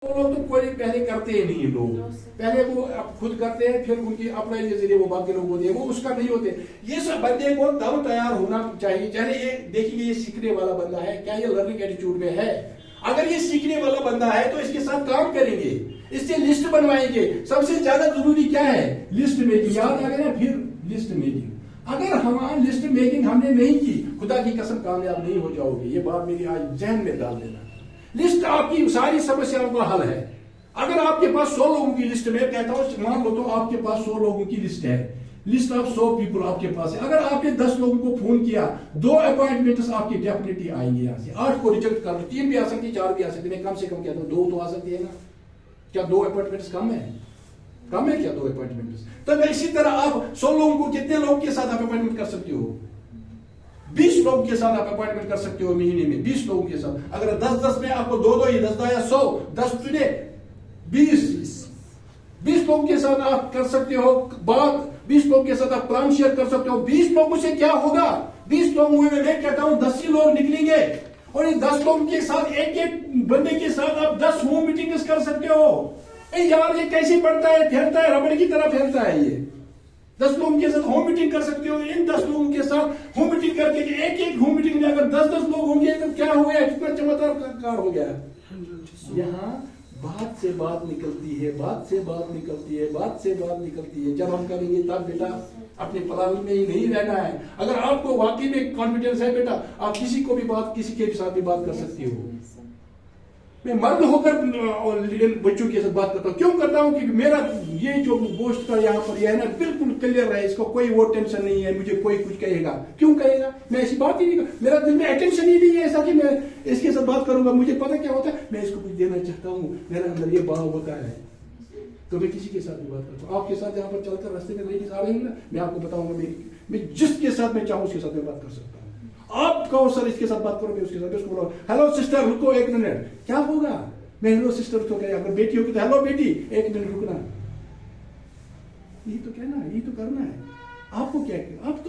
وہ لوگ تو کوئی پہلے کرتے ہی نہیں لوگ، پہلے وہ خود کرتے ہیں، پھر ان کی اپلائی کے ذریعے وہ باقی لوگ ہوتے ہیں، وہ اس کا نہیں ہوتے. یہ سب بندے کو تب تیار ہونا چاہیے. چاہے یہ دیکھیے یہ سیکھنے والا بندہ ہے، کیا یہ لرننگ ایٹیٹیوڈ میں ہے؟ اگر یہ سیکھنے والا بندہ ہے تو اس کے ساتھ کام کریں گے، اس سے لسٹ بنوائیں گے. سب سے زیادہ ضروری کیا ہے؟ List making. یاد آ گیا؟ پھر لسٹ میکنگ. اگر ہمارا لسٹ میکنگ ہم نے نہیں کی، خدا کی قسم کامیاب نہیں ہو جاؤ گے. یہ بات میری آج ذہن میں ڈال دینا. لسٹ آپ کی ساری سمسیاؤں کا حل ہے. اگر آپ کے پاس 100 لوگوں کی لسٹ، میں کہتا ہوں مان لو تو آپ کے پاس 100 لوگوں کی لسٹ ہے، لسٹ آف 100 پیپل آپ کے پاس ہے. اگر آپ نے 10 لوگوں کو فون کیا، 2 اپوائنٹمنٹس آپ کی ڈیفینیٹلی آئیں گے. یہاں سے 8 کو ریجیکٹ کر لو، 3 بھی آ سکتی، 4 بھی آ سکتی. میں کم سے کم کہتا ہوں 2 تو آ سکتی ہے نا. کیا 2 اپوائنٹمنٹس کم ہے؟ کم ہے کیا 2 اپوائنٹمنٹس؟ تو اسی طرح آپ 100 لوگوں کو کتنے لوگوں کے ساتھ آپ اپوائنٹمنٹ کر سکتے ہو؟ 20 لوگوں کے ساتھ آپ اپوائنٹمنٹ کر سکتے ہو مہینے میں. 20 لوگوں کے ساتھ. اگر 10 میں آپ کو 2 ہی 10 یا 100، 10 ٹوڈے 20 لوگوں کے ساتھ آپ کر سکتے ہو بات. 20 لوگوں کے ساتھ آپ پلان شیئر کر سکتے ہو. 20 لوگوں سے کیا ہوگا؟ 20 لوگ ہوئے میں کہتا ہوں 10 ہی لوگ نکلیں گے. اور ان 10 لوگوں کے ساتھ ایک بندے کے ساتھ آپ 10 ہوم میٹنگز کر سکتے ہو. یار یہ کیسے بڑھتا ہے، پھیلتا ہے، ربڑ کی طرح پھیلتا ہے. یہ 10 لوگوں کے ساتھ ہوم میٹنگ کر سکتے ہو. ان 10 لوگوں کے ساتھ ہوم میٹنگ کر کے ایک ہوم میٹنگ میں اگر 10 لوگ ہوں گے تو کیا ہو گیا؟ کتنا چمتکار کار ہو گیا. یہاں بات سے بات نکلتی ہے، بات سے بات نکلتی ہے، بات سے بات نکلتی ہے. جب ہم کریں گے تب بیٹا اپنے پلان میں ہی نہیں رہنا ہے. اگر آپ کو واقعی میں کانفیڈنس ہے بیٹا، آپ کسی کو بھی بات، کسی کے ساتھ بھی بات کر سکتے ہو. میں مرد ہو کر بچوں کے ساتھ بات کرتا ہوں. کیوں کرتا ہوں؟ کہ میرا یہ جو گوشت کا یہاں پر یہ ہے نا بالکل کلیئر ہے، اس کو کوئی وہ ٹینشن نہیں ہے مجھے کوئی کچھ کہے گا. کیوں کہے گا؟ میں ایسی بات ہی نہیں کرتا. میرا دل میں اٹینشن ہی نہیں ہے ایسا کہ میں اس کے ساتھ بات کروں گا. مجھے پتا کیا ہوتا ہے، میں اس کو کچھ دینا چاہتا ہوں، میرا اندر یہ بھاؤ ہوتا ہے تو میں کسی کے ساتھ بھی بات کرتا ہوں. آپ کے ساتھ جہاں پر چل کر راستے میں لیڈیز آ رہی ہیں نا، میں آپ کو بتاؤں گا میں جس کے ساتھ میں چاہوں اس کے ساتھ میں بات کر سکتا ہوں. آپ کہو سر اس کے ساتھ بات کرو گے، اس کے ساتھ اس کو بولو ہیلو سسٹر رکو 1 منٹ. کیا ہوگا؟ میں ہیلو سسٹر تو کہہ، اگر بیٹی ہوگی تو ہیلو بیٹی 1 منٹ رکنا. یہی تو کہنا ہے، یہی تو کرنا ہے. آپ کو کیا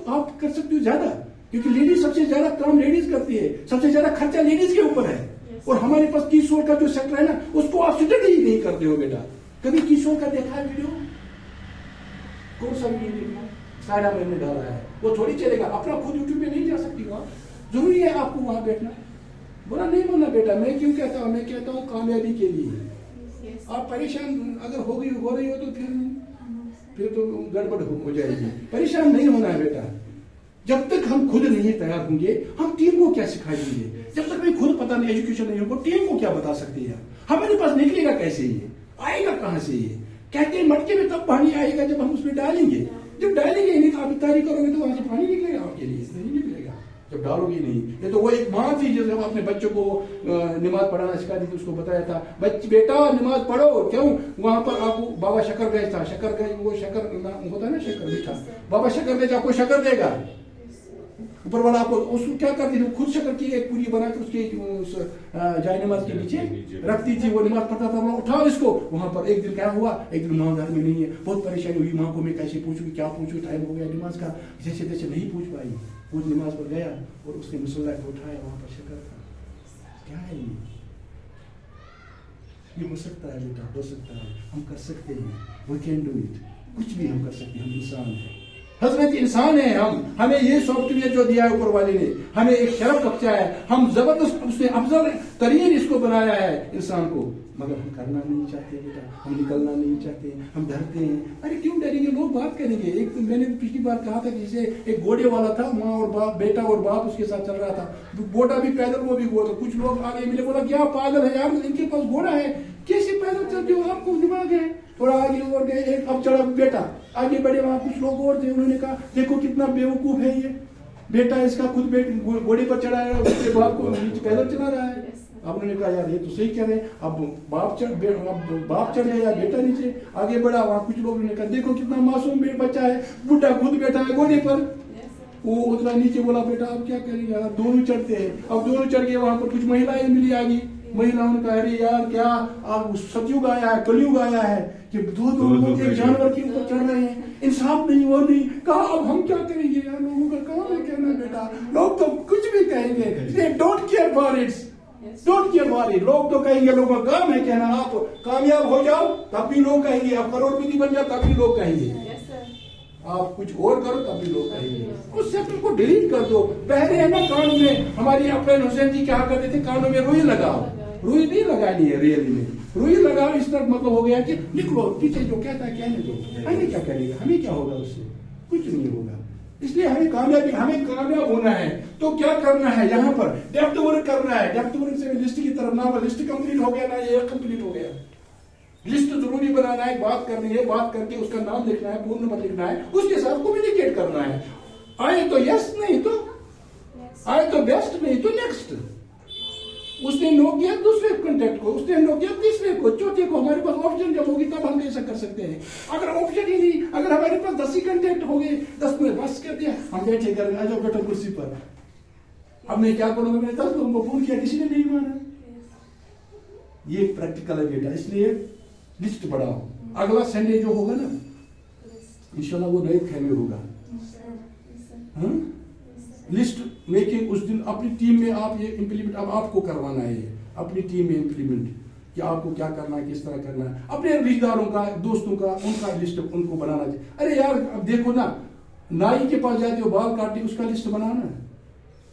آپ کر سکتے ہو زیادہ، کیونکہ لیڈیز سب سے زیادہ کام لیڈیز کرتی ہے، سب سے زیادہ خرچہ لیڈیز کے اوپر ہے. اور ہمارے پاس کیشور کا جو سیکٹر ہے نا، اس کو آپ اسٹڈی ہی نہیں کرتے ہو بیٹا. کبھی کیشور کا دیکھا ہے ویڈیو؟ کون سا ویڈیو دیکھا؟ سارا میں نے ڈالا ہے، وہ تھوڑی چلے گا. اپنا خود یوٹیوب پہ نہیں جا سکتی وہاں. ضروری ہے آپ کو وہاں بیٹھنا. برا نہیں بولنا بیٹا. میں کیوں کہتا ہوں؟ میں کہتا ہوں کامیابی کے لیے. آپ پریشان اگر ہو رہی ہو تو پھر تو گڑبڑ ہو جائے گی. پریشان نہیں ہونا ہے بیٹا. جب تک ہم خود نہیں تیار ہوں گے، ہم ٹیم کو کیا سکھائیں گے؟ جب تک میں خود پتہ نہیں، ایجوکیشن نہیں ہوگا، ٹیم کو کیا بتا سکتے ہیں؟ ہمارے پاس نکلے گا کیسے؟ یہ آئے گا کہاں سے؟ یہ کہتے ہیں مٹکے میں تب پانی آئے گا جب ہم اس میں ڈالیں گے. جب ڈالیں گے نہیں تو آپ تیاری کرو گے تو وہاں سے پانی نکلے گا آپ کے لیے؟ نہیں نکلے گا جب ڈالو گے نہیں. یہ تو وہ ایک ماں تھی جب اپنے بچوں کو نماز پڑھانا سکھا دی تھی، اس کو بتایا تھا بیٹا نماز پڑھو. کیوں؟ وہاں پر آپ کو بابا شکر گیج تھا. شکر گیج وہ شکر ہوتا ہے نا، شکر میٹھا. بابا شکر گیج آپ کو شکر دے گا. اوپر والا آپ کو اس کو کیا کرتی تھی؟ خود شکر کی ایک پوری بنا کے اس کے جائے نماز کے نیچے رکھتی تھی. وہ نماز پڑھتا تھا، وہ اٹھاؤ اس کو. وہاں پر ایک دن کیا ہوا، ایک دن ماں گھر میں نہیں ہے. بہت پریشانی ہوئی ماں کو، میں کیسے پوچھوں کیا پوچھوں، ٹائم ہو گیا نماز کا. جیسے تیسے نہیں پوچھ پائی. وہ نماز پر گیا اور اس نے مصلی کو اٹھایا، وہاں پر شکر تھا. کیا ہے یہ ہو سکتا ہے بیٹا، ہو سکتا ہے. ہم کر سکتے ہیں. We can do it. کچھ بھی ہم کر سکتے ہیں. ہم انسان ہیں، حضرت انسان ہیں ہم. ہمیں یہ سافٹ ویئر جو دیا ہے اوپر والے نے، ہمیں ایک شرف بخشا ہے. ہم زبردست، اس نے افضل ترین اس کو بنایا ہے انسان کو. مگر ہم کرنا نہیں چاہتے بیٹا، ہم نکلنا نہیں چاہتے، ہم ڈرتے ہیں. ارے کیوں ڈریں گے؟ لوگ بات کریں گے. ایک میں نے پچھلی بار کہا تھا کہ جیسے ایک گھوڑے والا تھا، ماں اور باپ، بیٹا اور باپ اس کے ساتھ چل رہا تھا. گھوڑا بھی پیدل، وہ بھی گھوڑا. کچھ لوگ آگے ملے، بولا کیا پاگل ہے یار، ان کے پاس گھوڑا ہے، کیسے پیدل چلتے ہو؟ آپ کو دماغ ہے؟ تھوڑا آگے اور گئے، ایک اب چڑھا بیٹا، آگے بڑھے. وہاں کچھ لوگ اور تھے، انہوں نے کہا دیکھو کتنا بیوقوف ہے یہ بیٹا، اس کا خود گھوڑے پر چڑھا ہے، اس کے باپ کو پیدل چلا رہا ہے. اب انہوں نے کہا یار یہ تو صحیح کہہ رہے ہیں. اب باپ چڑھ گیا، بیٹا نیچے آگے بڑھا. وہاں کچھ لوگوں نے کہا دیکھو کتنا معصوم بچہ ہے، بڈھا خود بیٹھا ہے گھوڑے پر. وہ اتنا نیچے، بولا بیٹا اب کیا کریں گے؟ دونوں چڑھتے ہیں. اب دونوں چڑھ گئے. وہاں پر کچھ مہیلائیں ملی آگی. مہیلاؤں نے کہا ارے یار کیا آپ ستیوگ آیا ہے، کلیوگ آیا ہے کہ دو لوگ ایک جانور کے اوپر چڑھ رہے ہیں، انصاف نہیں وہ نہیں. کہا اب ہم کیا کریں گے یار؟ لوگوں کا کام ہے کہنا بیٹا. لوگ تو کچھ بھی کہیں گے، they don't care for it. Don't care والی. لوگ تو کہیں گے, لوگوں کا کام ہے کہنا, آپ کامیاب ہو جاؤ تب بھی لوگ کہیں گے, آپ کروڑپتی بن جاؤ تب بھی لوگ کہیں گے, آپ کچھ اور کرو تب بھی لوگ کہیں گے. اس سے کو ڈیلیٹ کر دو. پہلے ہے نا کانوں میں, ہماری اپنے حسین جی کیا کرتے تھے, کانوں میں روئی لگاؤ. روئی نہیں لگانی ہے ریئلی میں, روئی لگاؤ اس طرح مطلب ہو گیا کہ نکلو پیچھے, جو کہتا ہے کہنے دو, ہمیں کیا کرے گا, ہمیں کیا ہوگا اس سے, کچھ نہیں ہوگا. اس لیے ہمیں کامیاب ہونا ہے تو کیا کرنا ہے, یہاں پر ڈیپتھ ورک کرنا ہے. ڈیپتھ ورک سے لسٹ کی طرف نہ, لسٹ کمپلیٹ ہو گیا نا, یہ کمپلیٹ ہو گیا. لسٹ ضروری بنانا ہے, بات کرنی ہے, بات کر کے اس کا نام لکھنا ہے, فون نمبر لکھنا ہے, اس کے ساتھ کمیونیکیٹ کرنا ہے. آئے تو یس, نہیں تو آئے تو بیسٹ, نہیں تو نیکسٹ. اس نے نو کیا دوسرے کانٹیکٹ کو, اس نے نو کیا تیسرے کو, چوتھے کو. ہمارے پاس آپشن جب ہوگی تب ہم ایسا کر سکتے ہیں. اگر آپشن ہی نہیں, اگر ہمارے پاس 10 ہی کانٹیکٹ ہو گئے, 10 میں بس کر دیا, ہم بیٹھے کر آ جاؤ بیٹھو کرسی پر. اب میں کیا کروں گا, میں نے 10 لوگوں کو فون کیا, کسی نے نہیں مانا. یہ پریکٹیکل ہے بیٹا, اس لیے لسٹ بڑھاؤ. اگلا سنڈے جو ہوگا نا انشاءاللہ وہ نئے خیمے ہوگا. لسٹ میکنگ اس دن اپنی ٹیم میں آپ یہ امپلیمنٹ, اب آپ کو کروانا ہے, یہ اپنی ٹیم میں امپلیمنٹ کہ آپ کو کیا کرنا ہے, کس طرح کرنا ہے. اپنے رشتہ داروں کا, دوستوں کا, ان کا لسٹ ان کو بنانا چاہیے. ارے یار اب دیکھو نا, نائی کے پاس جاتے ہو بال کاٹتے, اس کا لسٹ بنانا.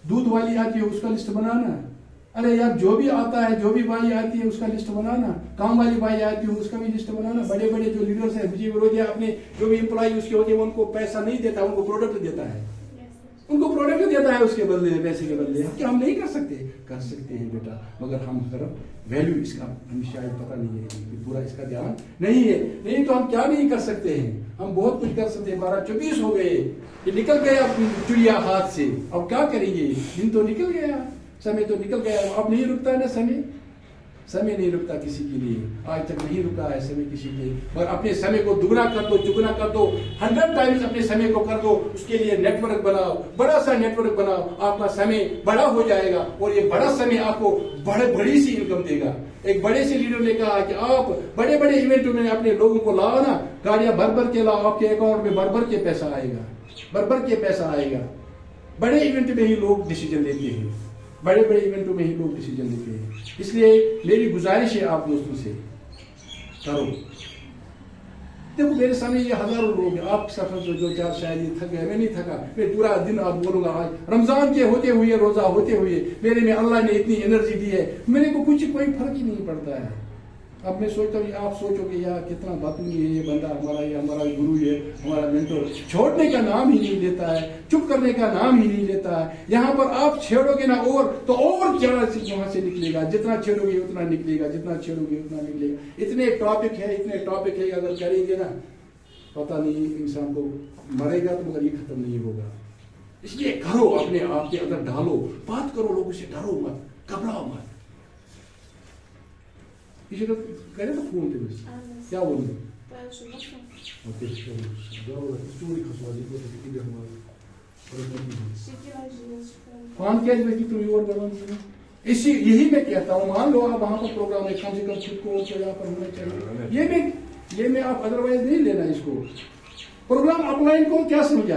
دودھ والی آتی ہے, اس کا لسٹ بنانا. ارے یار جو بھی آتا ہے, جو بھی بھائی آتی ہے, اس کا لسٹ بنانا. کام والی بھائی آتی ہے, اس کا بھی لسٹ بنانا. بڑے بڑے جو لیڈرز ہیں, وجے ورودیا, اپنے جو بھی امپلائی اس کے ہوتے ہیں, ان کو پیسہ نہیں دیتا, ان کو پروڈکٹ دیتا ہے, ان کو پروڈکٹ دیتا ہے اس کے بدلے میں, پیسے کے بدلے. کیا ہم نہیں کر سکتے, کر سکتے ہیں بیٹا, مگر ہم طرف ویلیو اس کا ہمیں شاید پتہ نہیں ہے, پورا اس کا دھیان نہیں ہے. نہیں تو ہم کیا نہیں کر سکتے ہیں, ہم بہت کچھ کر سکتے ہیں. 12:24 ہو گئے, یہ نکل گیا چڑیا ہاتھ سے. اب کیا کریں گے, دن تو نکل گیا, سمے تو نکل گیا. اب نہیں رکتا ہے نا سمے, سمے نہیں رکتا کسی کے لیے, آج تک نہیں رکا ہے سمے کسی کے لیے. اور اپنے سمے کو دگنا کر دو, چگنا کر دو, 100 ٹائمز اپنے سمے کو کر دو. اس کے لیے نیٹ ورک بناؤ, بڑا سا نیٹ ورک بناؤ, آپ کا سمے بڑا ہو جائے گا. اور یہ بڑا سمے آپ کو بڑی سی انکم دے گا. ایک بڑے سے لیڈر نے کہا کہ آپ بڑے بڑے ایونٹوں میں اپنے لوگوں کو لاؤ نا, گاڑیاں بھر کے لاؤ, آپ کے اکاؤنٹ میں بھر کے پیسہ آئے گا, بھر کے پیسہ آئے گا. بڑے ایونٹ میں ہی لوگ ڈیسیجن لیتے ہیں, بڑے بڑے ایونٹوں میں ہی لوگ ڈیسیجن لیتے ہیں. اس لیے میری گزارش ہے آپ دوستوں سے, کرو. دیکھو میرے سامنے یہ ہزاروں لوگ ہیں, آپ سفر جو چار شاید یہ تھک گئے, میں نہیں تھکا. میں پورا دن آپ بولوں گا, آج رمضان کے ہوتے ہوئے, روزہ ہوتے ہوئے میرے میں اللہ نے اتنی انرجی دی ہے, میرے کو کوئی فرق ہی نہیں پڑتا ہے. اب میں سوچتا ہوں, آپ سوچو کہ یار کتنا بدتمیز ہے یہ بندہ, ہمارا یہ ہمارا گرو ہے, ہمارا مینٹور. چھوڑنے کا نام ہی نہیں لیتا ہے, چپ کرنے کا نام ہی نہیں لیتا ہے. یہاں پر آپ چھیڑو گے نا اور کیا وہاں سے نکلے گا, جتنا چھیڑو گے اتنا نکلے گا, جتنا چھیڑو گے اتنا نکلے گا. اتنے ٹاپک ہے, اگر کریں گے نا پتہ نہیں انسان کو مرے گا تو مگر یہ ختم نہیں ہوگا. اس لیے کرو, اپنے آپ کے اندر ڈالو, بات کرو لوگوں سے, ڈرو مت, گھبراؤ مت. یہ کرے تو فون پہ بس کیا بولیں گے. پان کیا تم اور بڑھو, اسی یہی میں کہتا ہوں. مان لو آپ وہاں پر پروگرام ہے, کم سے کم خود کو یہاں پر ہونا چاہیے. یہ میں آپ ادروائز نہیں لینا اس کو. پروگرام اپ لائن کو کیا سمجھا ہے.